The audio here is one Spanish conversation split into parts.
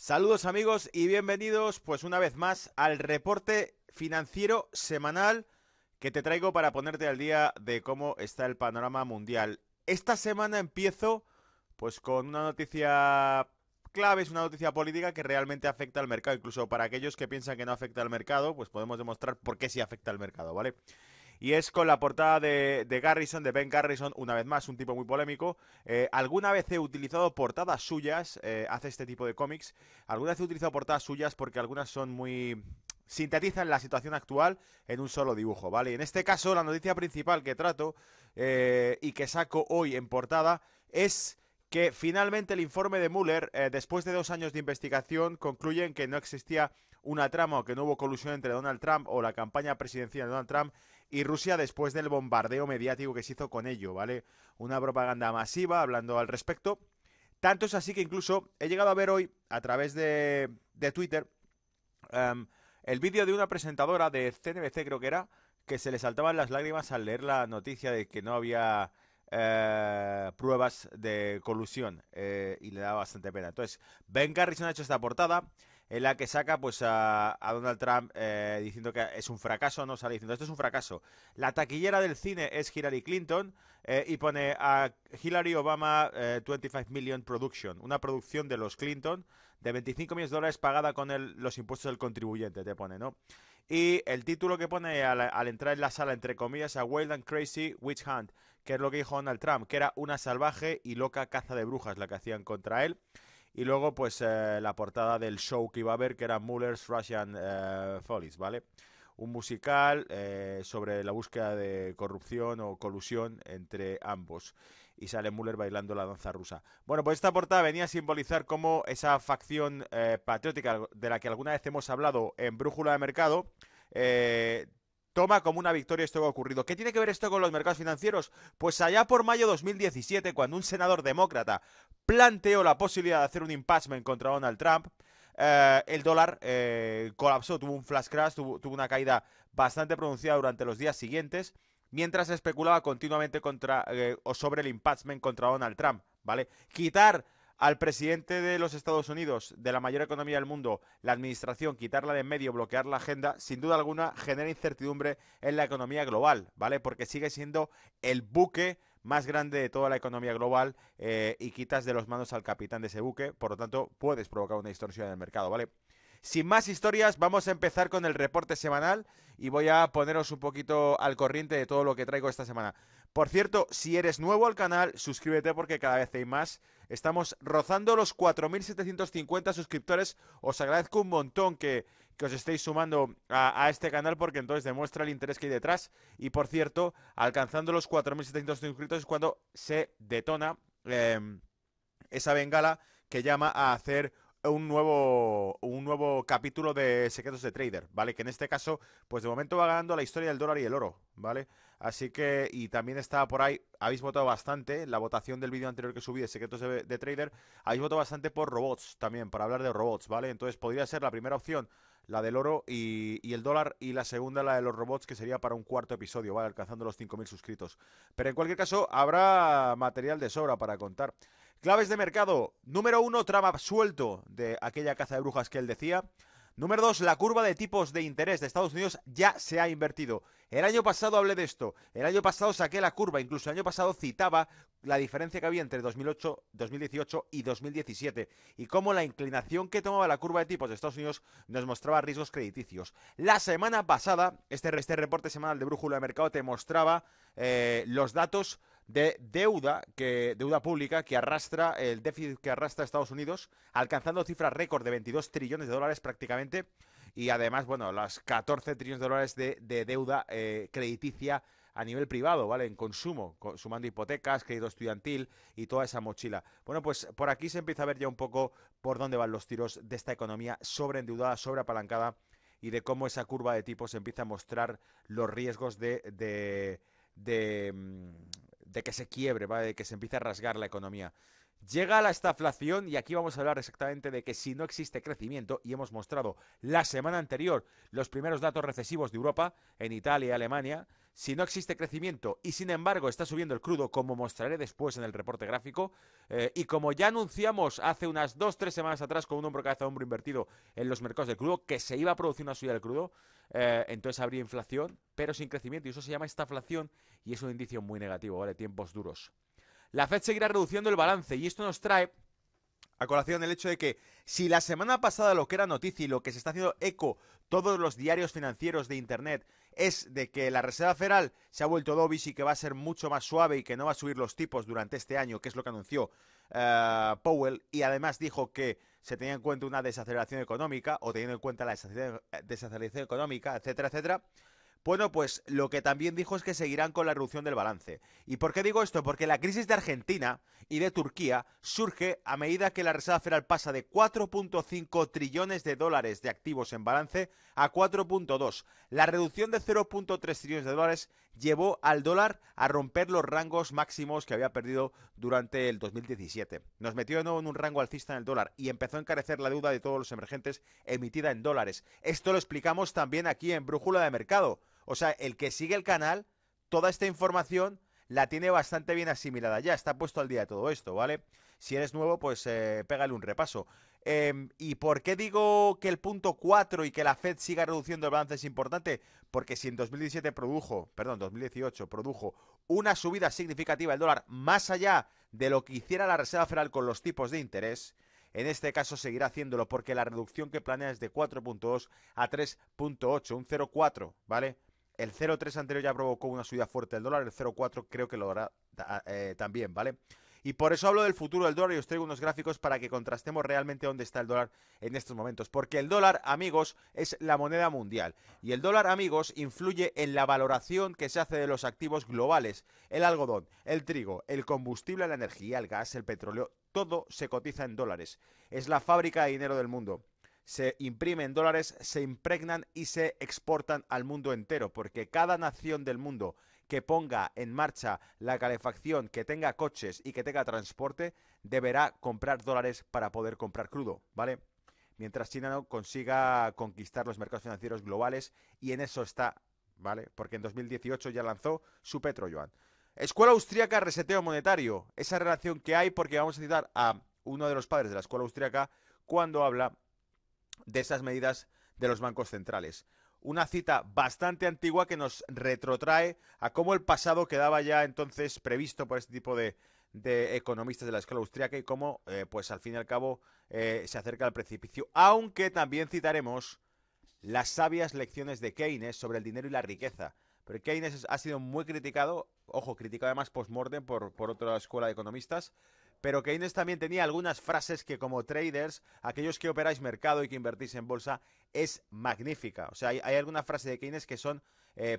Saludos amigos y bienvenidos pues una vez más al reporte financiero semanal que te traigo para ponerte al día de cómo está el panorama mundial. Esta semana empiezo pues con una noticia clave, es una noticia política que realmente afecta al mercado. Incluso para aquellos que piensan que no afecta al mercado, pues podemos demostrar por qué sí afecta al mercado, ¿vale? Y es con la portada de Garrison, de Ben Garrison, una vez más, un tipo muy polémico. Alguna vez he utilizado portadas suyas, hace este tipo de cómics. Alguna vez he utilizado portadas suyas porque algunas son muy... sintetizan la situación actual en un solo dibujo, ¿vale? En este caso, la noticia principal que trato y que saco hoy en portada es que finalmente el informe de Mueller, después de 2 años de investigación, concluyen que no existía una trama o que no hubo colusión entre Donald Trump o la campaña presidencial de Donald Trump y Rusia después del bombardeo mediático que se hizo con ello, ¿vale? Una propaganda masiva hablando al respecto. Tanto es así que incluso he llegado a ver hoy, a través de Twitter, um, el vídeo de una presentadora de CNBC, creo que era, que se le saltaban las lágrimas al leer la noticia de que no había pruebas de colusión y le da bastante pena. Entonces, Ben Garrison ha hecho esta portada en la que saca pues a Donald Trump diciendo que es un fracaso, no sale diciendo esto es un fracaso. La taquillera del cine es Hillary Clinton y pone a Hillary Obama 25 million production, una producción de los Clinton de 25 millones de dólares pagada con los impuestos del contribuyente, te pone, ¿no? Y el título que pone al entrar en la sala, entre comillas, a Wild and Crazy Witch Hunt, que es lo que dijo Donald Trump, que era una salvaje y loca caza de brujas la que hacían contra él. Y luego, pues, la portada del show que iba a haber, que era Mueller's Russian Follies, ¿vale? Un musical sobre la búsqueda de corrupción o colusión entre ambos. Y sale Mueller bailando la danza rusa. Bueno, pues esta portada venía a simbolizar cómo esa facción patriótica de la que alguna vez hemos hablado en Brújula de Mercado toma como una victoria esto que ha ocurrido. ¿Qué tiene que ver esto con los mercados financieros? Pues allá por mayo de 2017, cuando un senador demócrata planteó la posibilidad de hacer un impeachment contra Donald Trump, el dólar colapsó, tuvo un flash crash, tuvo una caída bastante pronunciada durante los días siguientes, mientras se especulaba continuamente contra o sobre el impeachment contra Donald Trump, ¿vale? Quitar al presidente de los Estados Unidos, de la mayor economía del mundo, la administración, quitarla de en medio, bloquear la agenda, sin duda alguna genera incertidumbre en la economía global, ¿vale? Porque sigue siendo el buque más grande de toda la economía global y quitas de las manos al capitán de ese buque, por lo tanto puedes provocar una distorsión en el mercado, ¿vale? Sin más historias, vamos a empezar con el reporte semanal y voy a poneros un poquito al corriente de todo lo que traigo esta semana. Por cierto, si eres nuevo al canal, suscríbete porque cada vez hay más. Estamos rozando los 4.750 suscriptores. Os agradezco un montón que os estéis sumando a este canal porque entonces demuestra el interés que hay detrás. Y por cierto, alcanzando los 4.700 suscriptores es cuando se detona esa bengala que llama a hacer un nuevo capítulo de Secretos de Trader, ¿vale? Que en este caso, pues de momento va ganando la historia del dólar y el oro, ¿vale? Así que, y también está por ahí, habéis votado bastante, la votación del vídeo anterior que subí de Secretos de Trader, habéis votado bastante por robots también, para hablar de robots, ¿vale? Entonces podría ser la primera opción la del oro y el dólar, y la segunda la de los robots, que sería para un cuarto episodio, ¿vale? Alcanzando los 5.000 suscritos. Pero en cualquier caso, habrá material de sobra para contar. Claves de mercado. Número 1, trama absuelto de aquella caza de brujas que él decía. Número 2, la curva de tipos de interés de Estados Unidos ya se ha invertido. El año pasado hablé de esto. El año pasado saqué la curva. Incluso el año pasado citaba la diferencia que había entre 2008, 2018 y 2017. Y cómo la inclinación que tomaba la curva de tipos de Estados Unidos nos mostraba riesgos crediticios. La semana pasada, este reporte semanal de Brújula de Mercado te mostraba los datos de deuda pública que arrastra el déficit que arrastra Estados Unidos, alcanzando cifras récord de 22 trillones de dólares prácticamente, y además, bueno, las 14 trillones de dólares de deuda crediticia a nivel privado, ¿vale? En consumo, sumando hipotecas, crédito estudiantil y toda esa mochila. Bueno, pues por aquí se empieza a ver ya un poco por dónde van los tiros de esta economía sobreendeudada, sobreapalancada, y de cómo esa curva de tipos empieza a mostrar los riesgos de que se quiebre, ¿vale? De que se empiece a rasgar la economía. Llega la estaflación y aquí vamos a hablar exactamente de que si no existe crecimiento, y hemos mostrado la semana anterior los primeros datos recesivos de Europa, en Italia y Alemania, si no existe crecimiento y sin embargo está subiendo el crudo, como mostraré después en el reporte gráfico, y como ya anunciamos hace unas 2-3 semanas atrás con un hombro cabeza hombro invertido en los mercados del crudo, que se iba a producir una subida del crudo, entonces habría inflación, pero sin crecimiento, y eso se llama estaflación y es un indicio muy negativo, ¿vale? Tiempos duros. La Fed seguirá reduciendo el balance y esto nos trae a colación el hecho de que si la semana pasada lo que era noticia y lo que se está haciendo eco todos los diarios financieros de internet es de que la Reserva Federal se ha vuelto dovish y que va a ser mucho más suave y que no va a subir los tipos durante este año, que es lo que anunció Powell, y además dijo que se tenía en cuenta una desaceleración económica o teniendo en cuenta la desaceleración económica, etcétera, etcétera. Bueno, pues lo que también dijo es que seguirán con la reducción del balance. ¿Y por qué digo esto? Porque la crisis de Argentina y de Turquía surge a medida que la Reserva Federal pasa de 4,5 trillones de dólares de activos en balance a 4,2. La reducción de 0,3 trillones de dólares llevó al dólar a romper los rangos máximos que había perdido durante el 2017. Nos metió de nuevo en un rango alcista en el dólar y empezó a encarecer la deuda de todos los emergentes emitida en dólares. Esto lo explicamos también aquí en Brújula de Mercado. O sea, el que sigue el canal, toda esta información la tiene bastante bien asimilada ya, está puesto al día de todo esto, ¿vale? Si eres nuevo, pues pégale un repaso. ¿Y por qué digo que el punto 4 y que la Fed siga reduciendo el balance es importante? Porque si en 2018 produjo una subida significativa del dólar más allá de lo que hiciera la Reserva Federal con los tipos de interés, en este caso seguirá haciéndolo porque la reducción que planea es de 4,2 a 3,8, un 0,4, ¿vale? El 0,3 anterior ya provocó una subida fuerte del dólar, el 0,4 creo que lo hará también, ¿vale? Y por eso hablo del futuro del dólar y os traigo unos gráficos para que contrastemos realmente dónde está el dólar en estos momentos. Porque el dólar, amigos, es la moneda mundial. Y el dólar, amigos, influye en la valoración que se hace de los activos globales. El algodón, el trigo, el combustible, la energía, el gas, el petróleo, todo se cotiza en dólares. Es la fábrica de dinero del mundo. Se imprimen dólares, se impregnan y se exportan al mundo entero, porque cada nación del mundo que ponga en marcha la calefacción, que tenga coches y que tenga transporte, deberá comprar dólares para poder comprar crudo, ¿vale? Mientras China no consiga conquistar los mercados financieros globales, y en eso está, ¿vale? Porque en 2018 ya lanzó su Petroyuan. Escuela austríaca, reseteo monetario. Esa relación que hay, porque vamos a citar a uno de los padres de la escuela austríaca cuando habla de esas medidas de los bancos centrales. Una cita bastante antigua que nos retrotrae a cómo el pasado quedaba ya entonces previsto por este tipo de economistas de la escuela austríaca y cómo, pues al fin y al cabo, se acerca al precipicio. Aunque también citaremos las sabias lecciones de Keynes sobre el dinero y la riqueza. Pero Keynes ha sido muy criticado, ojo, criticado además post-mortem por otra escuela de economistas, pero Keynes también tenía algunas frases que como traders, aquellos que operáis mercado y que invertís en bolsa, es magnífica. O sea, hay alguna frase de Keynes que son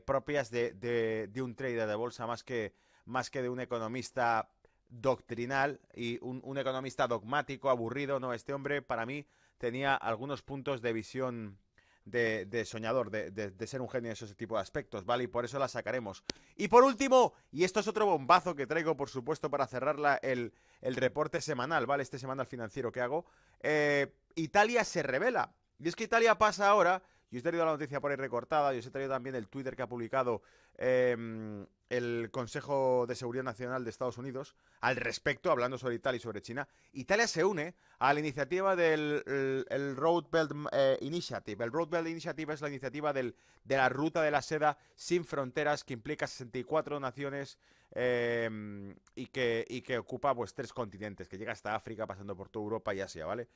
propias de un trader de bolsa más que de un economista doctrinal y un economista dogmático, aburrido. No, este hombre para mí tenía algunos puntos de visión de soñador, de ser un genio en ese tipo de aspectos, ¿vale? Y por eso la sacaremos. Y por último, y esto es otro bombazo que traigo, por supuesto, para cerrar el reporte semanal, ¿vale? Este semanal financiero que hago. Italia se revela. Y es que Italia pasa ahora, y os he traído la noticia por ahí recortada, y os he traído también el Twitter que ha publicado el Consejo de Seguridad Nacional de Estados Unidos al respecto, hablando sobre Italia y sobre China. Italia se une a la iniciativa del el Road Belt Initiative. El Road Belt Initiative es la iniciativa de la Ruta de la Seda sin fronteras que implica 64 naciones y que ocupa pues 3 continentes, que llega hasta África pasando por toda Europa y Asia, ¿vale?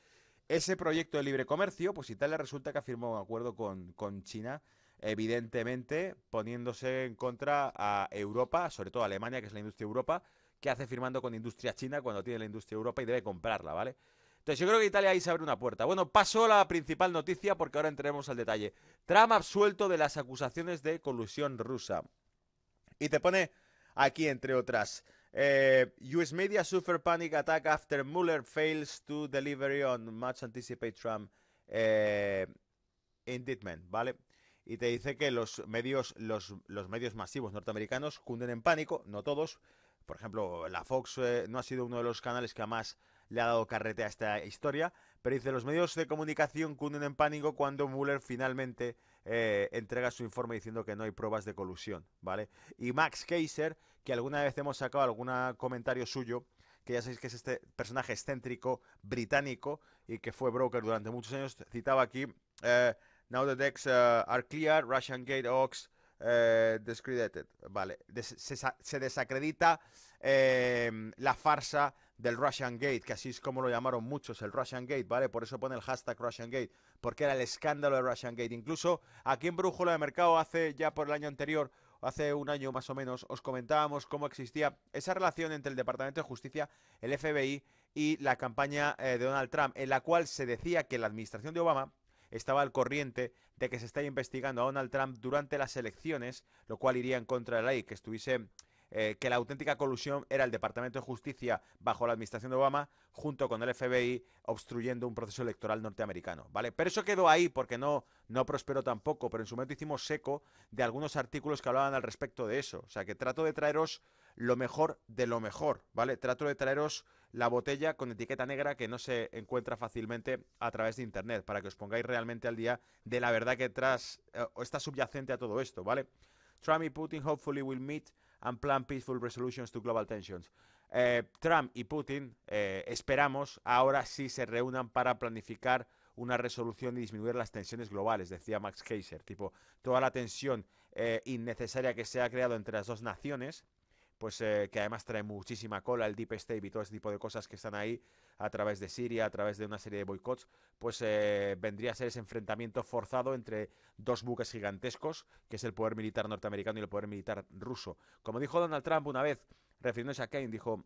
Ese proyecto de libre comercio, pues Italia resulta que ha firmado un acuerdo con China, evidentemente poniéndose en contra a Europa, sobre todo a Alemania, que es la industria Europa, que hace firmando con industria china cuando tiene la industria Europa y debe comprarla, ¿vale? Entonces yo creo que Italia ahí se abre una puerta. Bueno, paso a la principal noticia porque ahora entremos al detalle. Trump absuelto de las acusaciones de colusión rusa. Y te pone aquí, entre otras, US media suffer panic attack after Mueller fails to deliver on much anticipated Trump indictment, ¿vale? Y te dice que los medios masivos norteamericanos cunden en pánico, no todos. Por ejemplo, la Fox no ha sido uno de los canales que más le ha dado carrete a esta historia, pero dice, los medios de comunicación cunden en pánico cuando Mueller finalmente entrega su informe diciendo que no hay pruebas de colusión, ¿vale? Y Max Keiser, que alguna vez hemos sacado algún comentario suyo, que ya sabéis que es este personaje excéntrico británico y que fue broker durante muchos años, citaba aquí, now the decks are clear, Russian Gate Ox discredited, vale, se desacredita la farsa del Russian Gate, que así es como lo llamaron muchos, el Russian Gate, ¿vale? Por eso pone el hashtag Russian Gate, porque era el escándalo de Russian Gate. Incluso aquí en Brújula de Mercado, hace ya por el año anterior, hace un año más o menos, os comentábamos cómo existía esa relación entre el Departamento de Justicia, el FBI y la campaña de Donald Trump, en la cual se decía que la administración de Obama estaba al corriente de que se está investigando a Donald Trump durante las elecciones, lo cual iría en contra de la ley, que estuviese que la auténtica colusión era el Departamento de Justicia bajo la administración de Obama junto con el FBI obstruyendo un proceso electoral norteamericano, ¿vale? Pero eso quedó ahí porque no prosperó tampoco, pero en su momento hicimos eco de algunos artículos que hablaban al respecto de eso, o sea que trato de traeros lo mejor de lo mejor, ¿vale? Trato de traeros la botella con etiqueta negra que no se encuentra fácilmente a través de internet, para que os pongáis realmente al día de la verdad que está subyacente a todo esto, ¿vale? Trump y Putin hopefully will meet and plan peaceful resolutions to global tensions. Trump y Putin esperamos ahora sí se reúnan para planificar una resolución y disminuir las tensiones globales, decía Max Keiser, tipo toda la tensión innecesaria que se ha creado entre las dos naciones, pues que además trae muchísima cola, el Deep State y todo ese tipo de cosas que están ahí a través de Siria, a través de una serie de boicots, pues vendría a ser ese enfrentamiento forzado entre dos buques gigantescos, que es el poder militar norteamericano y el poder militar ruso. Como dijo Donald Trump una vez, refiriéndose a Keynes, dijo...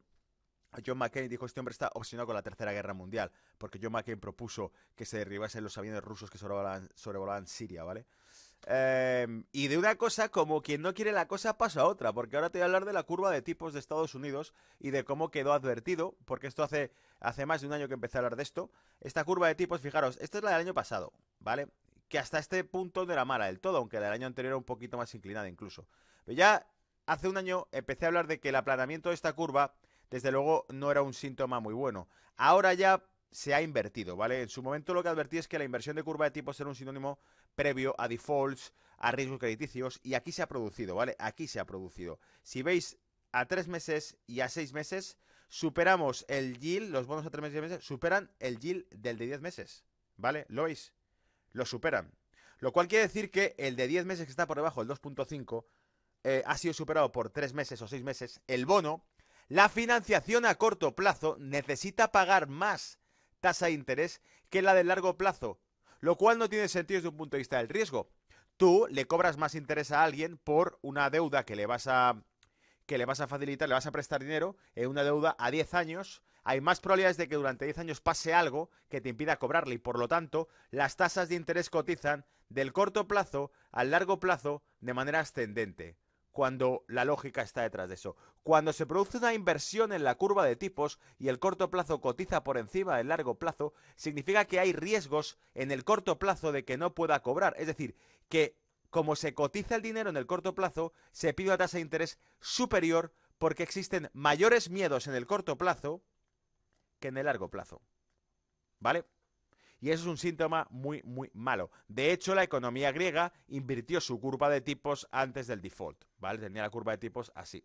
John McCain dijo, este hombre está obsesionado con la Tercera Guerra Mundial, porque John McCain propuso que se derribasen los aviones rusos que sobrevolaban Siria, ¿vale? Y de una cosa, como quien no quiere la cosa, pasa a otra, porque ahora te voy a hablar de la curva de tipos de Estados Unidos y de cómo quedó advertido, porque esto hace más de un año que empecé a hablar de esto. Esta curva de tipos, fijaros, esta es la del año pasado, ¿vale? Que hasta este punto no era mala del todo, aunque la del año anterior era un poquito más inclinada incluso. Pero ya hace un año empecé a hablar de que el aplanamiento de esta curva, desde luego, no era un síntoma muy bueno. Ahora ya se ha invertido, ¿vale? En su momento lo que advertí es que la inversión de curva de tipos era un sinónimo previo a defaults, a riesgos crediticios, y aquí se ha producido, ¿vale? Aquí se ha producido. Si veis, a 3 meses y a 6 meses, superamos el yield, los bonos a 3 meses y 6 meses, superan el yield del de 10 meses, ¿vale? ¿Lo veis? Lo superan. Lo cual quiere decir que el de 10 meses, que está por debajo del 2.5, ha sido superado por 3 meses o 6 meses. El bono, la financiación a corto plazo, necesita pagar más tasa de interés que la de largo plazo, lo cual no tiene sentido desde un punto de vista del riesgo. Tú le cobras más interés a alguien por una deuda que le vas a facilitar, le vas a prestar dinero en una deuda a 10 años. Hay más probabilidades de que durante 10 años pase algo que te impida cobrarle y por lo tanto las tasas de interés cotizan del corto plazo al largo plazo de manera ascendente, cuando la lógica está detrás de eso. Cuando se produce una inversión en la curva de tipos y el corto plazo cotiza por encima del largo plazo, significa que hay riesgos en el corto plazo de que no pueda cobrar. Es decir, que como se cotiza el dinero en el corto plazo, se pide una tasa de interés superior porque existen mayores miedos en el corto plazo que en el largo plazo. ¿Vale? Y eso es un síntoma muy, muy malo. De hecho, la economía griega invirtió su curva de tipos antes del default, ¿vale? Tenía la curva de tipos así,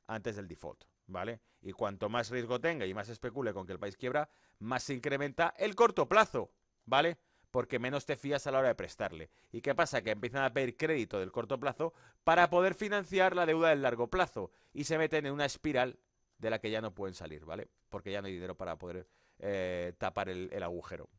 antes del default, ¿vale? Y cuanto más riesgo tenga y más especule con que el país quiebra, más se incrementa el corto plazo, ¿vale? Porque menos te fías a la hora de prestarle. ¿Y qué pasa? Que empiezan a pedir crédito del corto plazo para poder financiar la deuda del largo plazo y se meten en una espiral de la que ya no pueden salir, ¿vale? Porque ya no hay dinero para poder tapar el agujero.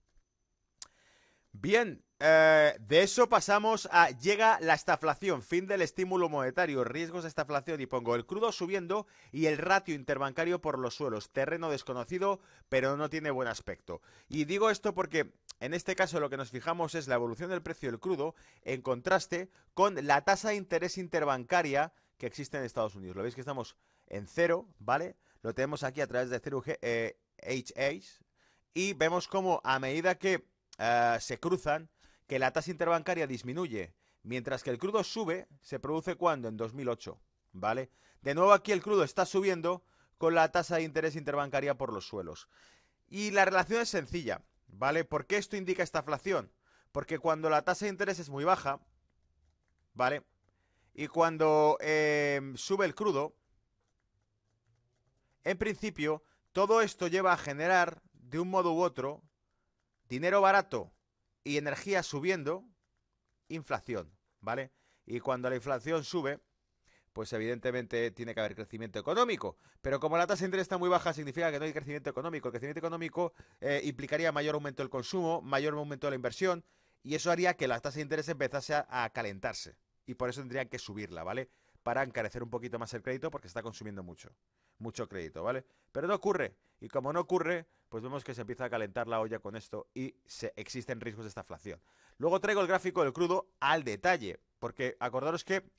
Bien, de eso pasamos a llega la estaflación, fin del estímulo monetario, riesgos de estaflación y pongo el crudo subiendo y el ratio interbancario por los suelos, terreno desconocido pero no tiene buen aspecto. Y digo esto porque en este caso lo que nos fijamos es la evolución del precio del crudo en contraste con la tasa de interés interbancaria que existe en Estados Unidos. Lo veis que estamos en cero, ¿vale? Lo tenemos aquí a través de 0HH y vemos como a medida que se cruzan, que la tasa interbancaria disminuye, mientras que el crudo sube, se produce cuando en 2008, ¿vale? De nuevo aquí el crudo está subiendo con la tasa de interés interbancaria por los suelos. Y la relación es sencilla, ¿vale? ¿Por qué esto indica estaflación? Porque cuando la tasa de interés es muy baja, ¿vale? Y cuando sube el crudo, en principio, todo esto lleva a generar, de un modo u otro, dinero barato y energía subiendo, inflación, ¿vale? Y cuando la inflación sube, pues evidentemente tiene que haber crecimiento económico. Pero como la tasa de interés está muy baja, significa que no hay crecimiento económico. El crecimiento económico implicaría mayor aumento del consumo, mayor aumento de la inversión, y eso haría que la tasa de interés empezase a calentarse. Y por eso tendrían que subirla, ¿vale? Para encarecer un poquito más el crédito porque se está consumiendo mucho crédito, ¿vale? Pero no ocurre. Y como no ocurre, pues vemos que se empieza a calentar la olla con esto y existen riesgos de estaflación. Luego traigo el gráfico del crudo al detalle, porque acordaros que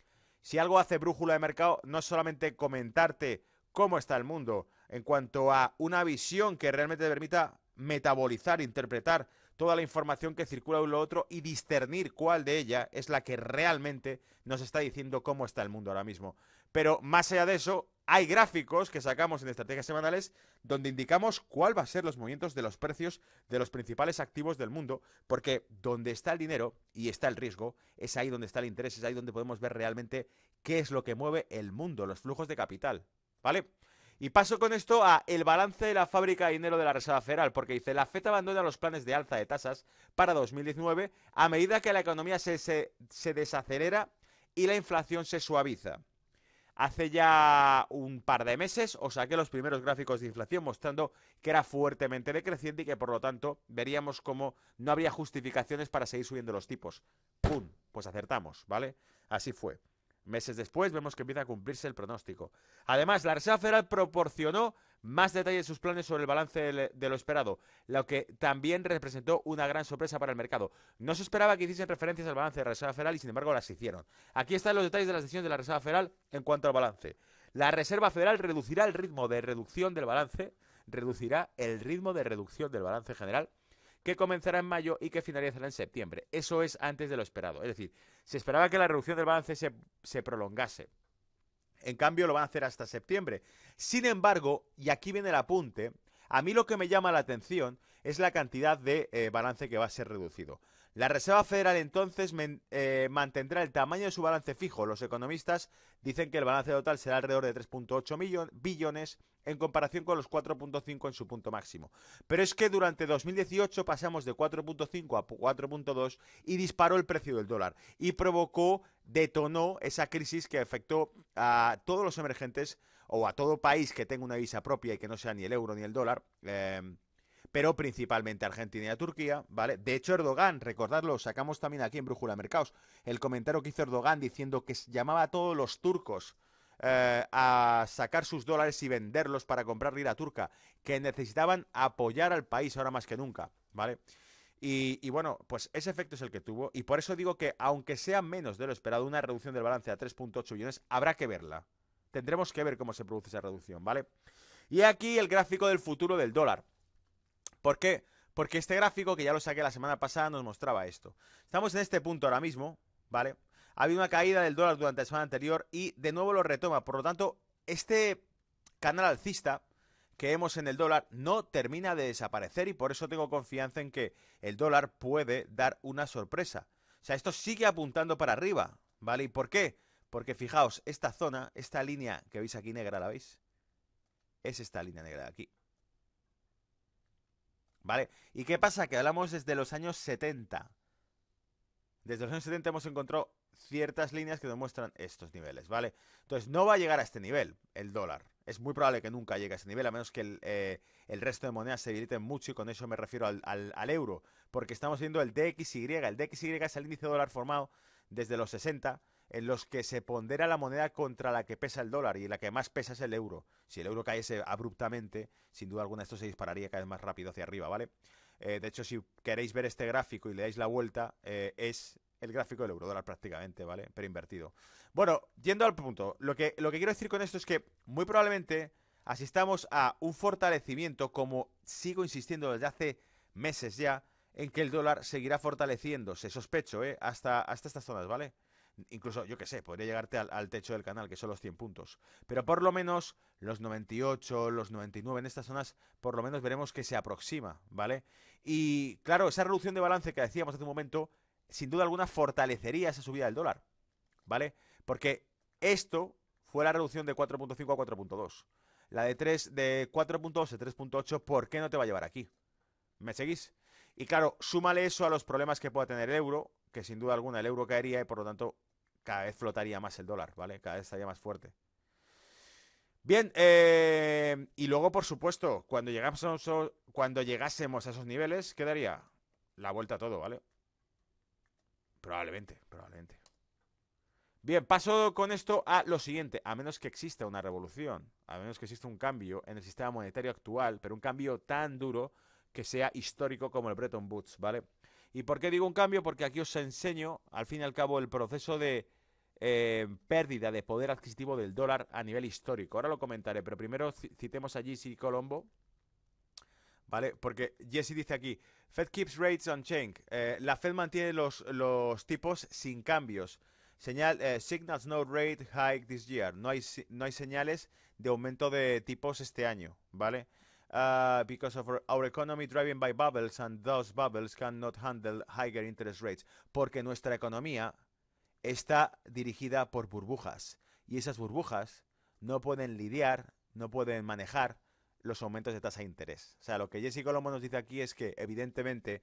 si algo hace Brújula de Mercado, no es solamente comentarte cómo está el mundo en cuanto a una visión que realmente te permita metabolizar, interpretar toda la información que circula de uno a otro y discernir cuál de ella es la que realmente nos está diciendo cómo está el mundo ahora mismo. Pero más allá de eso, hay gráficos que sacamos en estrategias semanales donde indicamos cuál va a ser los movimientos de los precios de los principales activos del mundo, porque donde está el dinero y está el riesgo, es ahí donde está el interés, es ahí donde podemos ver realmente qué es lo que mueve el mundo, los flujos de capital, ¿vale? Y paso con esto a el balance de la fábrica de dinero de la Reserva Federal, porque dice, la FED abandona los planes de alza de tasas para 2019 a medida que la economía se desacelera y la inflación se suaviza. Hace ya un par de meses os saqué los primeros gráficos de inflación mostrando que era fuertemente decreciente y que por lo tanto veríamos como no habría justificaciones para seguir subiendo los tipos. ¡Pum! Pues acertamos, ¿vale? Así fue. Meses después vemos que empieza a cumplirse el pronóstico. Además, la Reserva Federal proporcionó más detalles de sus planes sobre el balance de lo esperado, lo que también representó una gran sorpresa para el mercado. No se esperaba que hiciesen referencias al balance de la Reserva Federal y sin embargo las hicieron. Aquí están los detalles de las decisiones de la Reserva Federal en cuanto al balance. La Reserva Federal reducirá el ritmo de reducción del balance, general, que comenzará en mayo y que finalizará en septiembre. Eso es antes de lo esperado. Es decir, se esperaba que la reducción del balance se prolongase. En cambio, lo van a hacer hasta septiembre. Sin embargo, y aquí viene el apunte, a mí lo que me llama la atención es la cantidad de balance que va a ser reducido. La Reserva Federal entonces mantendrá el tamaño de su balance fijo. Los economistas dicen que el balance total será alrededor de 3,8 billones en comparación con los 4,5 en su punto máximo. Pero es que durante 2018 pasamos de 4,5 a 4,2 y disparó el precio del dólar y detonó esa crisis que afectó a todos los emergentes o a todo país que tenga una divisa propia y que no sea ni el euro ni el dólar, pero principalmente Argentina y a Turquía, ¿vale? De hecho, Erdogan, recordadlo, sacamos también aquí en Brújula Mercados, el comentario que hizo Erdogan diciendo que llamaba a todos los turcos a sacar sus dólares y venderlos para comprar lira turca, que necesitaban apoyar al país ahora más que nunca, ¿vale? Y bueno, pues ese efecto es el que tuvo, y por eso digo que aunque sea menos de lo esperado, una reducción del balance a 3,8 billones, habrá que verla. Tendremos que ver cómo se produce esa reducción, ¿vale? Y aquí el gráfico del futuro del dólar. ¿Por qué? Porque este gráfico, que ya lo saqué la semana pasada, nos mostraba esto. Estamos en este punto ahora mismo, ¿vale? Ha habido una caída del dólar durante la semana anterior y de nuevo lo retoma. Por lo tanto, este canal alcista que vemos en el dólar no termina de desaparecer y por eso tengo confianza en que el dólar puede dar una sorpresa. O sea, esto sigue apuntando para arriba, ¿vale? ¿Y por qué? Porque fijaos, esta zona, esta línea que veis aquí negra, ¿la veis? Es esta línea negra de aquí. ¿Vale? ¿Y qué pasa? Que hablamos desde los años 70. Desde los años 70 hemos encontrado ciertas líneas que demuestran estos niveles, ¿vale? Entonces, no va a llegar a este nivel el dólar. Es muy probable que nunca llegue a ese nivel, a menos que el resto de monedas se debiliten mucho, y con eso me refiero al euro, porque estamos viendo el DXY. El DXY es el índice dólar formado desde los 60, en los que se pondera la moneda contra la que pesa el dólar, y la que más pesa es el euro. Si el euro cayese abruptamente, sin duda alguna esto se dispararía cada vez más rápido hacia arriba, ¿vale? De hecho, si queréis ver este gráfico y le dais la vuelta, es el gráfico del eurodólar prácticamente, ¿vale? Pero invertido. Bueno, yendo al punto, lo que quiero decir con esto es que muy probablemente asistamos a un fortalecimiento, como sigo insistiendo desde hace meses ya, en que el dólar seguirá fortaleciéndose, sospecho, hasta estas zonas, ¿vale? Incluso, yo qué sé, podría llegarte al techo del canal, que son los 100 puntos. Pero por lo menos los 98, los 99 en estas zonas, por lo menos veremos que se aproxima, ¿vale? Y claro, esa reducción de balance que decíamos hace un momento, sin duda alguna fortalecería esa subida del dólar, ¿vale? Porque esto fue la reducción de 4.5 a 4.2. La de 4.2 a 3.8, ¿por qué no te va a llevar aquí? ¿Me seguís? Y claro, súmale eso a los problemas que pueda tener el euro, que sin duda alguna el euro caería y por lo tanto cada vez flotaría más el dólar, ¿vale? Cada vez estaría más fuerte. Bien, y luego, por supuesto, cuando llegásemos a esos niveles, quedaría la vuelta a todo, ¿vale? Probablemente, probablemente. Bien, paso con esto a lo siguiente. A menos que exista una revolución, a menos que exista un cambio en el sistema monetario actual, pero un cambio tan duro que sea histórico como el Bretton Woods, ¿vale? ¿Y por qué digo un cambio? Porque aquí os enseño, al fin y al cabo, el proceso de pérdida de poder adquisitivo del dólar a nivel histórico. Ahora lo comentaré, pero primero citemos a Jesse Colombo, ¿vale? Porque Jesse dice aquí, Fed keeps rates unchanged. La Fed mantiene los tipos sin cambios. Signals no rate hike this year. No hay señales de aumento de tipos este año, ¿vale? Because of our economy driven by bubbles and those bubbles cannot handle higher interest rates. Porque nuestra economía está dirigida por burbujas y esas burbujas no pueden lidiar, no pueden manejar los aumentos de tasa de interés. O sea, lo que Jesse Colombo nos dice aquí es que, evidentemente,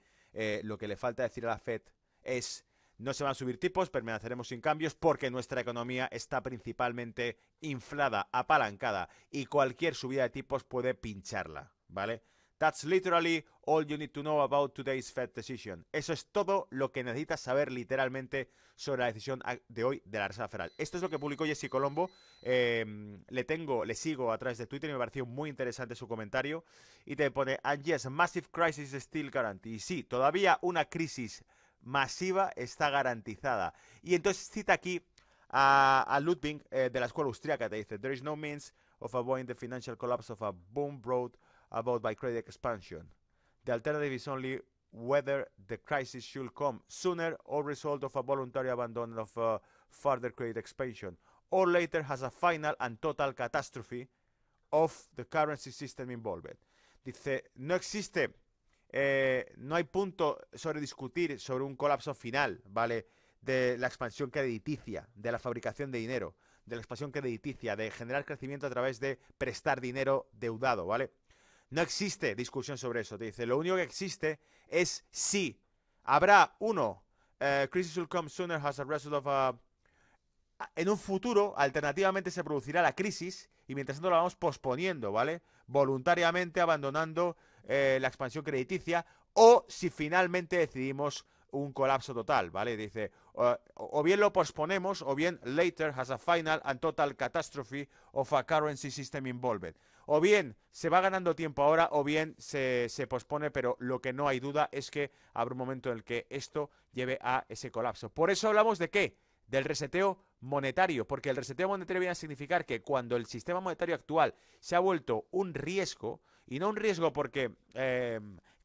lo que le falta decir a la Fed es no se van a subir tipos, permaneceremos sin cambios porque nuestra economía está principalmente inflada, apalancada y cualquier subida de tipos puede pincharla, ¿vale? That's literally all you need to know about today's Fed decision. Eso es todo lo que necesitas saber literalmente sobre la decisión de hoy de la Reserva Federal. Esto es lo que publicó Jesse Colombo. Le sigo a través de Twitter y me pareció muy interesante su comentario. Y te pone, and yes, massive crisis still guaranteed. Y sí, todavía una crisis masiva está garantizada. Y entonces cita aquí a Ludwig de la escuela austríaca. Te dice, there is no means of avoiding the financial collapse of a boom brought about by credit expansion. The alternative is only whether the crisis should come sooner or result of a voluntary abandon of further credit expansion, or later has a final and total catastrophe of the currency system involved. Dice, no hay punto sobre discutir sobre un colapso final, ¿vale? De la expansión crediticia, de la fabricación de dinero, de la expansión crediticia, de generar crecimiento a través de prestar dinero deudado, ¿vale? No existe discusión sobre eso. Te dice, lo único que existe es si habrá crisis will come sooner as a result of en un futuro, alternativamente se producirá la crisis y mientras tanto la vamos posponiendo, ¿vale? Voluntariamente abandonando la expansión crediticia o si finalmente decidimos un colapso total, ¿vale? Dice, o bien lo posponemos o bien later has a final and total catastrophe of a currency system involved. O bien se va ganando tiempo ahora o bien se pospone, pero lo que no hay duda es que habrá un momento en el que esto lleve a ese colapso. Por eso hablamos de ¿qué? Del reseteo monetario, porque el reseteo monetario viene a significar que cuando el sistema monetario actual se ha vuelto un riesgo, y no un riesgo porque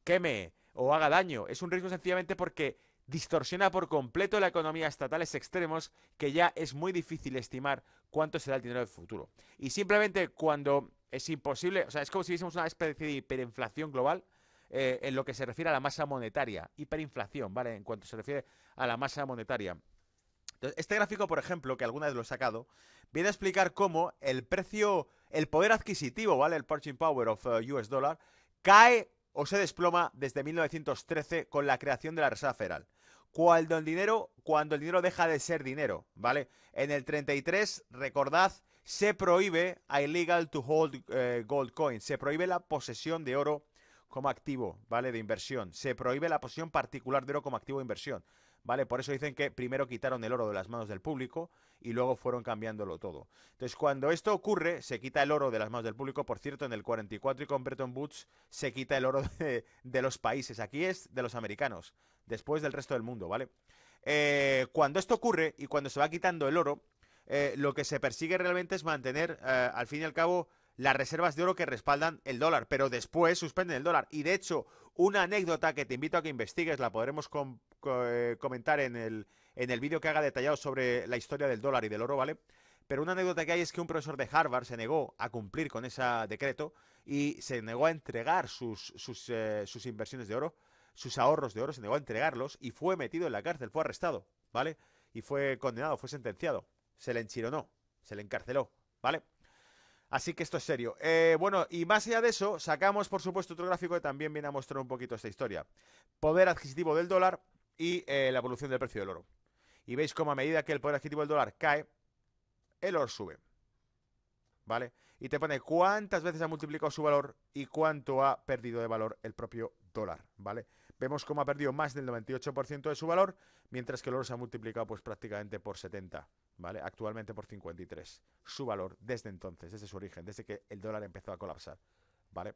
queme o haga daño, es un riesgo sencillamente porque distorsiona por completo la economía a estatales extremos que ya es muy difícil estimar cuánto será el dinero del futuro. Y simplemente cuando es imposible, o sea, es como si viésemos una especie de hiperinflación global en lo que se refiere a la masa monetaria. Hiperinflación, ¿vale? En cuanto se refiere a la masa monetaria. Entonces, este gráfico, por ejemplo, que alguna vez lo he sacado, viene a explicar cómo el poder adquisitivo, ¿vale? El purchasing power of US dollar, cae o se desploma desde 1913 con la creación de la Reserva Federal. Cuando el dinero deja de ser dinero, ¿vale? En el 33, recordad, se prohíbe illegal to hold gold coins, se prohíbe la posesión de oro como activo, ¿vale? De inversión, se prohíbe la posesión particular de oro como activo de inversión. ¿Vale? Por eso dicen que primero quitaron el oro de las manos del público y luego fueron cambiándolo todo. Entonces, cuando esto ocurre, se quita el oro de las manos del público. Por cierto, en el 44 y con Bretton Woods se quita el oro de los países. Aquí es de los americanos, después del resto del mundo, ¿vale? Cuando esto ocurre y cuando se va quitando el oro, lo que se persigue realmente es mantener, al fin y al cabo, las reservas de oro que respaldan el dólar, pero después suspenden el dólar. Y de hecho, una anécdota que te invito a que investigues, la podremos comentar en el vídeo que haga detallado sobre la historia del dólar y del oro, ¿vale? Pero una anécdota que hay es que un profesor de Harvard se negó a cumplir con ese decreto y se negó a entregar sus inversiones de oro, sus ahorros de oro, se negó a entregarlos y fue metido en la cárcel, fue arrestado, ¿vale? Y fue condenado, fue sentenciado, se le enchironó, se le encarceló, ¿vale? Así que esto es serio. Bueno, y más allá de eso, sacamos, por supuesto, otro gráfico que también viene a mostrar un poquito esta historia. Poder adquisitivo del dólar y la evolución del precio del oro. Y veis cómo a medida que el poder adquisitivo del dólar cae, el oro sube. ¿Vale? Y te pone cuántas veces ha multiplicado su valor y cuánto ha perdido de valor el propio dólar. ¿Vale? Vemos cómo ha perdido más del 98% de su valor, mientras que el oro se ha multiplicado pues prácticamente por 70, ¿vale? Actualmente por 53. Su valor desde entonces, desde su origen, desde que el dólar empezó a colapsar, ¿vale?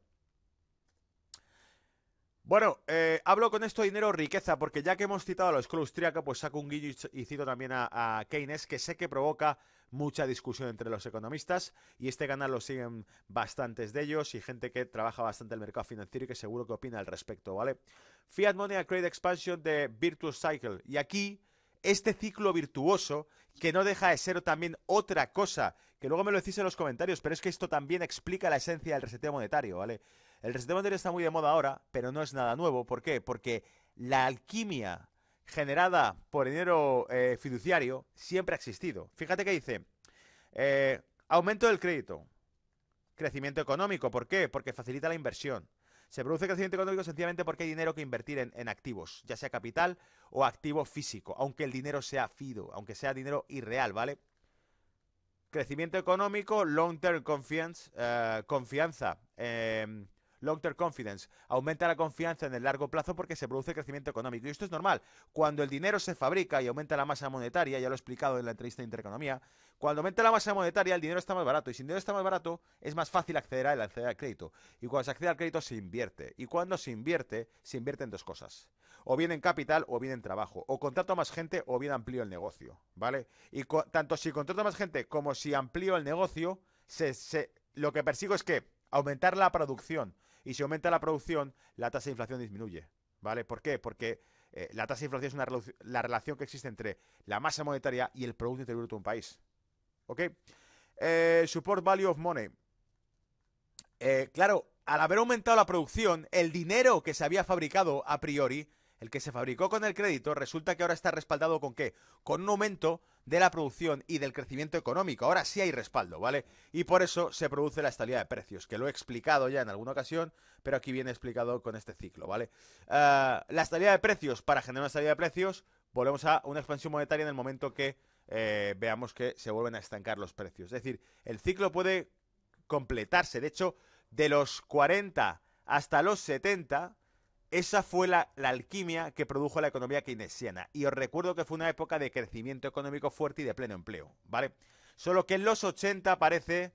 Bueno, hablo con esto de dinero o riqueza, porque ya que hemos citado a la escuela austríaca, pues saco un guillo y cito también a Keynes, que sé que provoca mucha discusión entre los economistas, y este canal lo siguen bastantes de ellos y gente que trabaja bastante el mercado financiero y que seguro que opina al respecto, ¿vale? Fiat Money and Credit Expansion de Virtuous Cycle. Y aquí, este ciclo virtuoso, que no deja de ser también otra cosa, que luego me lo decís en los comentarios, pero es que esto también explica la esencia del reseteo monetario, ¿vale? El reseteo monetario está muy de moda ahora, pero no es nada nuevo. ¿Por qué? Porque la alquimia generada por dinero fiduciario siempre ha existido. Fíjate que dice, aumento del crédito, crecimiento económico. ¿Por qué? Porque facilita la inversión. Se produce crecimiento económico sencillamente porque hay dinero que invertir en activos, ya sea capital o activo físico, aunque el dinero sea fido, aunque sea dinero irreal, ¿vale? Crecimiento económico, long-term confianza. Long-term confidence. Aumenta la confianza en el largo plazo porque se produce crecimiento económico. Y esto es normal. Cuando el dinero se fabrica y aumenta la masa monetaria, ya lo he explicado en la entrevista de Intereconomía, cuando aumenta la masa monetaria el dinero está más barato. Y si el dinero está más barato, es más fácil acceder al crédito. Y cuando se accede al crédito se invierte. Y cuando se invierte en dos cosas. O bien en capital o bien en trabajo. O contrato a más gente o bien amplío el negocio. ¿Vale? Y tanto si contrato a más gente como si amplío el negocio, lo que persigo es que aumentar la producción. Y si aumenta la producción, la tasa de inflación disminuye. ¿Vale? ¿Por qué? Porque la tasa de inflación es la relación que existe entre la masa monetaria y el Producto Interior Bruto de un país. ¿Ok? Support Value of Money. Claro, al haber aumentado la producción, el dinero que se había fabricado a priori, el que se fabricó con el crédito, resulta que ahora está respaldado ¿con qué? Con un aumento de la producción y del crecimiento económico. Ahora sí hay respaldo, ¿vale? Y por eso se produce la estabilidad de precios, que lo he explicado ya en alguna ocasión, pero aquí viene explicado con este ciclo, ¿vale? La estabilidad de precios, para generar una estabilidad de precios, volvemos a una expansión monetaria en el momento que veamos que se vuelven a estancar los precios. Es decir, el ciclo puede completarse. De hecho, de los 40 hasta los 70, esa fue la alquimia que produjo la economía keynesiana. Y os recuerdo que fue una época de crecimiento económico fuerte y de pleno empleo, ¿vale? Solo que en los 80 aparece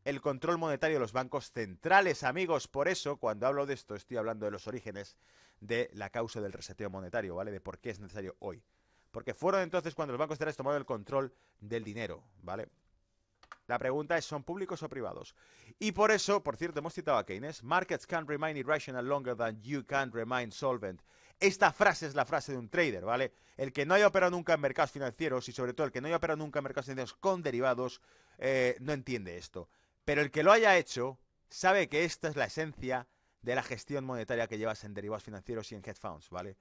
el control monetario de los bancos centrales, amigos. Por eso, cuando hablo de esto, estoy hablando de los orígenes de la causa del reseteo monetario, ¿vale? De por qué es necesario hoy. Porque fueron entonces cuando los bancos centrales tomaron el control del dinero, ¿vale? La pregunta es, ¿son públicos o privados? Y por eso, por cierto, hemos citado a Keynes, markets can't remain irrational longer than you can remain solvent. Esta frase es la frase de un trader, ¿vale? El que no haya operado nunca en mercados financieros y sobre todo el que no haya operado nunca en mercados financieros con derivados, no entiende esto. Pero el que lo haya hecho sabe que esta es la esencia de la gestión monetaria que llevas en derivados financieros y en hedge funds, ¿vale?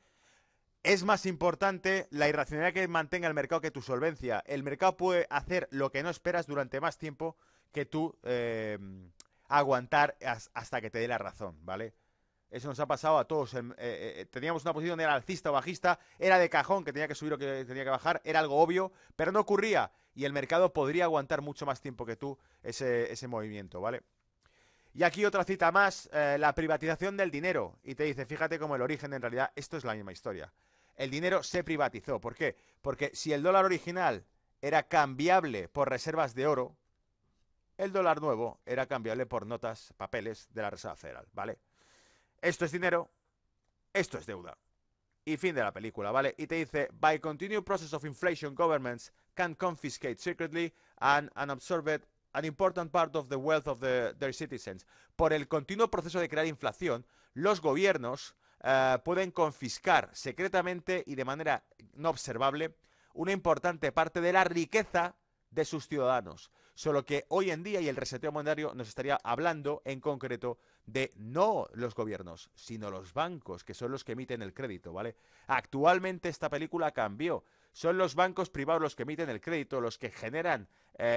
Es más importante la irracionalidad que mantenga el mercado que tu solvencia. El mercado puede hacer lo que no esperas durante más tiempo que tú aguantar hasta que te dé la razón, ¿vale? Eso nos ha pasado a todos. Teníamos una posición, era alcista o bajista, era de cajón, que tenía que subir o que tenía que bajar, era algo obvio, pero no ocurría. Y el mercado podría aguantar mucho más tiempo que tú ese movimiento, ¿vale? Y aquí otra cita más, la privatización del dinero. Y te dice, fíjate cómo el origen en realidad, esto es la misma historia. El dinero se privatizó. ¿Por qué? Porque si el dólar original era cambiable por reservas de oro, el dólar nuevo era cambiable por notas, papeles de la Reserva Federal, ¿vale? Esto es dinero, esto es deuda. Y fin de la película, ¿vale? Y te dice, by continued process of inflation, governments can confiscate secretly and unobserved an important part of the wealth of their citizens. Por el continuo proceso de crear inflación, los gobiernos pueden confiscar secretamente y de manera no observable una importante parte de la riqueza de sus ciudadanos. Solo que hoy en día, y el reseteo monetario nos estaría hablando en concreto de no los gobiernos, sino los bancos, que son los que emiten el crédito, ¿vale? Actualmente esta película cambió. Son los bancos privados los que emiten el crédito, los que generan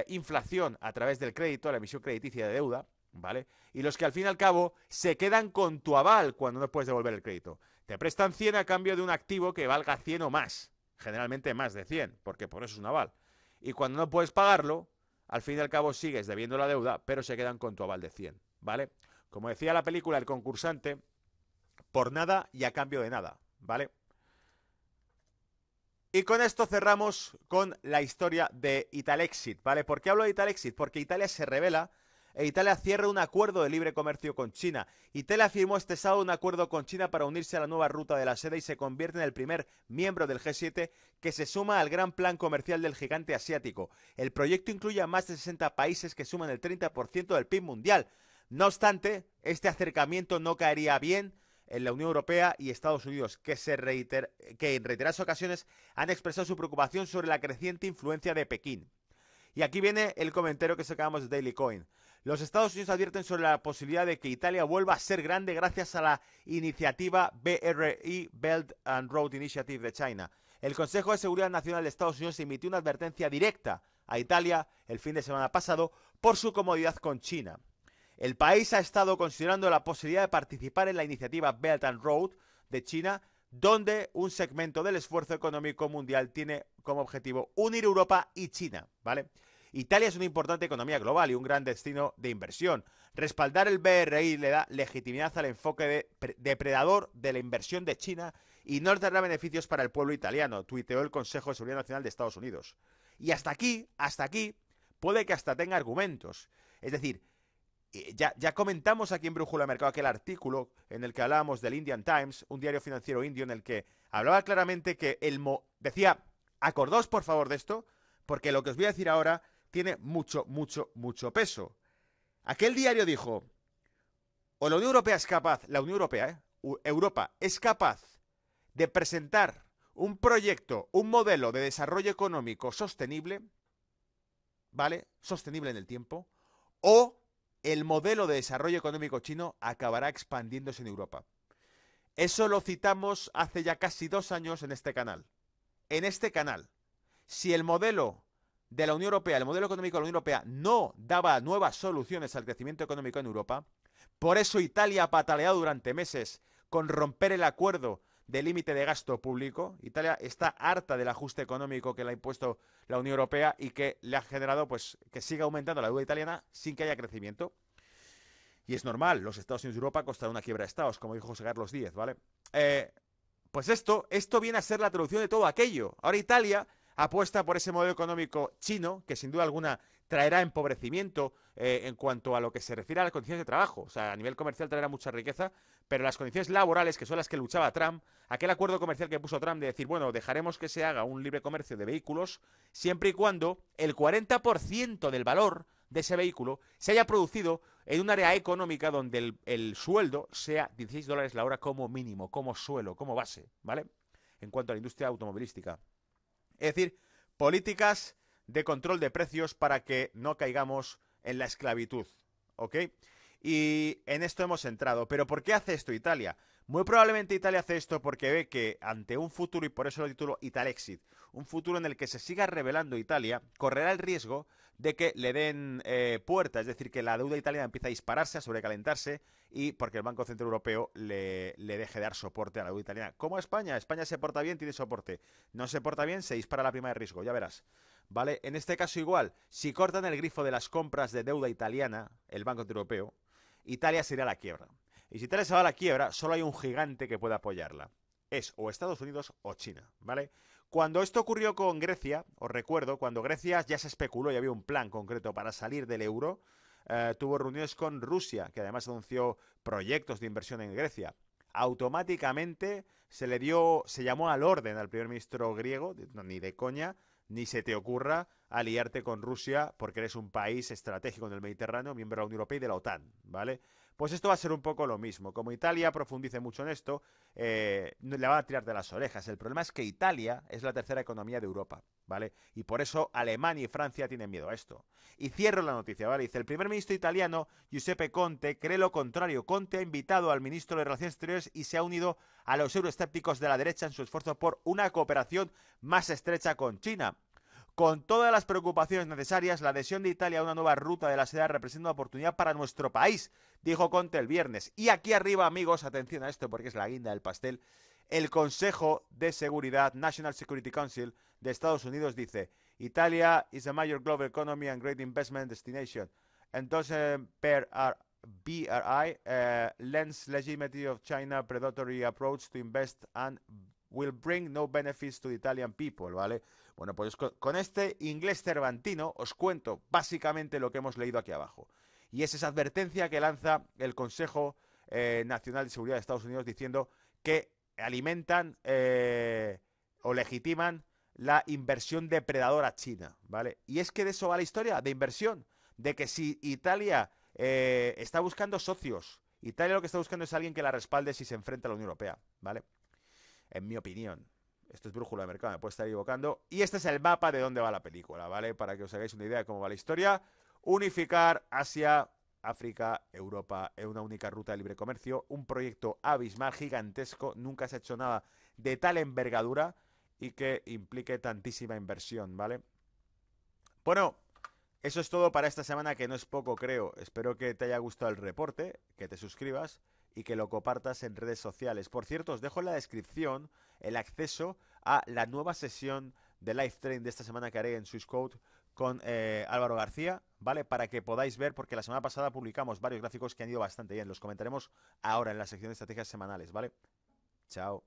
inflación a través del crédito, la emisión crediticia de deuda, ¿vale? Y los que al fin y al cabo se quedan con tu aval cuando no puedes devolver el crédito. Te prestan 100 a cambio de un activo que valga 100 o más, generalmente más de 100, porque por eso es un aval. Y cuando no puedes pagarlo, al fin y al cabo sigues debiendo la deuda, pero se quedan con tu aval de 100, ¿vale? Como decía la película, el concursante, por nada y a cambio de nada, ¿vale? Y con esto cerramos con la historia de Italexit, ¿vale? ¿Por qué hablo de Italexit? Porque Italia se revela e Italia cierra un acuerdo de libre comercio con China. Italia firmó este sábado un acuerdo con China para unirse a la nueva ruta de la seda y se convierte en el primer miembro del G7 que se suma al gran plan comercial del gigante asiático. El proyecto incluye a más de 60 países que suman el 30% del PIB mundial. No obstante, este acercamiento no caería bien en la Unión Europea y Estados Unidos, que en reiteradas ocasiones han expresado su preocupación sobre la creciente influencia de Pekín. Y aquí viene el comentario que sacamos de Daily Coin. Los Estados Unidos advierten sobre la posibilidad de que Italia vuelva a ser grande gracias a la iniciativa BRI, Belt and Road Initiative de China. El Consejo de Seguridad Nacional de Estados Unidos emitió una advertencia directa a Italia el fin de semana pasado por su comodidad con China. El país ha estado considerando la posibilidad de participar en la iniciativa Belt and Road de China, donde un segmento del esfuerzo económico mundial tiene como objetivo unir Europa y China, ¿vale? Italia es una importante economía global y un gran destino de inversión. Respaldar el BRI le da legitimidad al enfoque de depredador de la inversión de China y no traerá beneficios para el pueblo italiano, tuiteó el Consejo de Seguridad Nacional de Estados Unidos. Y hasta aquí, puede que hasta tenga argumentos. Es decir, ya comentamos aquí en Brújula de Mercado aquel artículo en el que hablábamos del Indian Times, un diario financiero indio, en el que hablaba claramente que decía, acordaos por favor de esto, porque lo que os voy a decir ahora tiene mucho peso. Aquel diario dijo, o la Unión Europea es capaz, Europa es capaz de presentar un proyecto, un modelo de desarrollo económico sostenible, ¿vale? Sostenible en el tiempo, o el modelo de desarrollo económico chino acabará expandiéndose en Europa. Eso lo citamos hace ya casi 2 años en este canal. En este canal, si el modelo de la Unión Europea, el modelo económico de la Unión Europea no daba nuevas soluciones al crecimiento económico en Europa, por eso Italia ha pataleado durante meses con romper el acuerdo de límite de gasto público. Italia está harta del ajuste económico que le ha impuesto la Unión Europea y que le ha generado pues que siga aumentando la deuda italiana sin que haya crecimiento. Y es normal, los Estados Unidos de Europa costarán una quiebra de estados, como dijo José Carlos Díez, ¿vale? Pues esto viene a ser la traducción de todo aquello. Ahora Italia apuesta por ese modelo económico chino, que sin duda alguna traerá empobrecimiento en cuanto a lo que se refiere a las condiciones de trabajo. O sea, a nivel comercial traerá mucha riqueza, pero las condiciones laborales, que son las que luchaba Trump, aquel acuerdo comercial que puso Trump de decir, bueno, dejaremos que se haga un libre comercio de vehículos, siempre y cuando el 40% del valor de ese vehículo se haya producido en un área económica donde el sueldo sea $16 la hora como mínimo, como suelo, como base, ¿vale? En cuanto a la industria automovilística. Es decir, políticas de control de precios para que no caigamos en la esclavitud, ¿ok? Y en esto hemos entrado. ¿Pero por qué hace esto Italia? Muy probablemente Italia hace esto porque ve que ante un futuro, y por eso lo titulo Italexit, un futuro en el que se siga revelando Italia, correrá el riesgo de que le den puerta, es decir, que la deuda italiana empiece a dispararse, a sobrecalentarse, y porque el Banco Central Europeo le deje dar soporte a la deuda italiana. Como España, España se porta bien, tiene soporte. No se porta bien, se dispara la prima de riesgo, ya verás. ¿Vale? En este caso igual, si cortan el grifo de las compras de deuda italiana, el Banco Central Europeo, Italia se irá a la quiebra. Y si Italia se va a la quiebra, solo hay un gigante que pueda apoyarla. Es o Estados Unidos o China, ¿vale? Cuando esto ocurrió con Grecia, os recuerdo, cuando Grecia ya se especuló y había un plan concreto para salir del euro, tuvo reuniones con Rusia, que además anunció proyectos de inversión en Grecia. Automáticamente se llamó al orden al primer ministro griego, ni de coña, ni se te ocurra aliarte con Rusia porque eres un país estratégico en el Mediterráneo, miembro de la Unión Europea y de la OTAN, ¿vale? Pues esto va a ser un poco lo mismo. Como Italia profundice mucho en esto, le va a tirar de las orejas. El problema es que Italia es la tercera economía de Europa, ¿vale? Y por eso Alemania y Francia tienen miedo a esto. Y cierro la noticia, ¿vale? Dice, el primer ministro italiano, Giuseppe Conte, cree lo contrario. Conte ha invitado al ministro de Relaciones Exteriores y se ha unido a los euroescépticos de la derecha en su esfuerzo por una cooperación más estrecha con China. Con todas las preocupaciones necesarias, la adhesión de Italia a una nueva ruta de la seda representa una oportunidad para nuestro país, dijo Conte el viernes. Y aquí arriba, amigos, atención a esto porque es la guinda del pastel, el Consejo de Seguridad, National Security Council de Estados Unidos dice, Italia is a major global economy and great investment destination. Entonces, BRI lends legitimacy of China predatory approach to invest and will bring no benefits to the Italian people, ¿vale? Bueno, pues con este inglés cervantino os cuento básicamente lo que hemos leído aquí abajo. Y es esa advertencia que lanza el Consejo Nacional de Seguridad de Estados Unidos diciendo que alimentan o legitiman la inversión depredadora china, ¿vale? Y es que de eso va la historia, de inversión, de que si Italia está buscando socios, Italia lo que está buscando es alguien que la respalde si se enfrenta a la Unión Europea, ¿vale? En mi opinión. Esto es brújula de mercado, me puedo estar equivocando. Y este es el mapa de dónde va la película, ¿vale? Para que os hagáis una idea de cómo va la historia. Unificar Asia, África, Europa en una única ruta de libre comercio. Un proyecto abismal, gigantesco. Nunca se ha hecho nada de tal envergadura y que implique tantísima inversión, ¿vale? Bueno, eso es todo para esta semana, que no es poco, creo. Espero que te haya gustado el reporte, que te suscribas y que lo compartas en redes sociales. Por cierto, os dejo en la descripción el acceso a la nueva sesión de live trading de esta semana que haré en Swissquote con Álvaro García, ¿vale? Para que podáis ver, porque la semana pasada publicamos varios gráficos que han ido bastante bien. Los comentaremos ahora en la sección de estrategias semanales, ¿vale? Chao.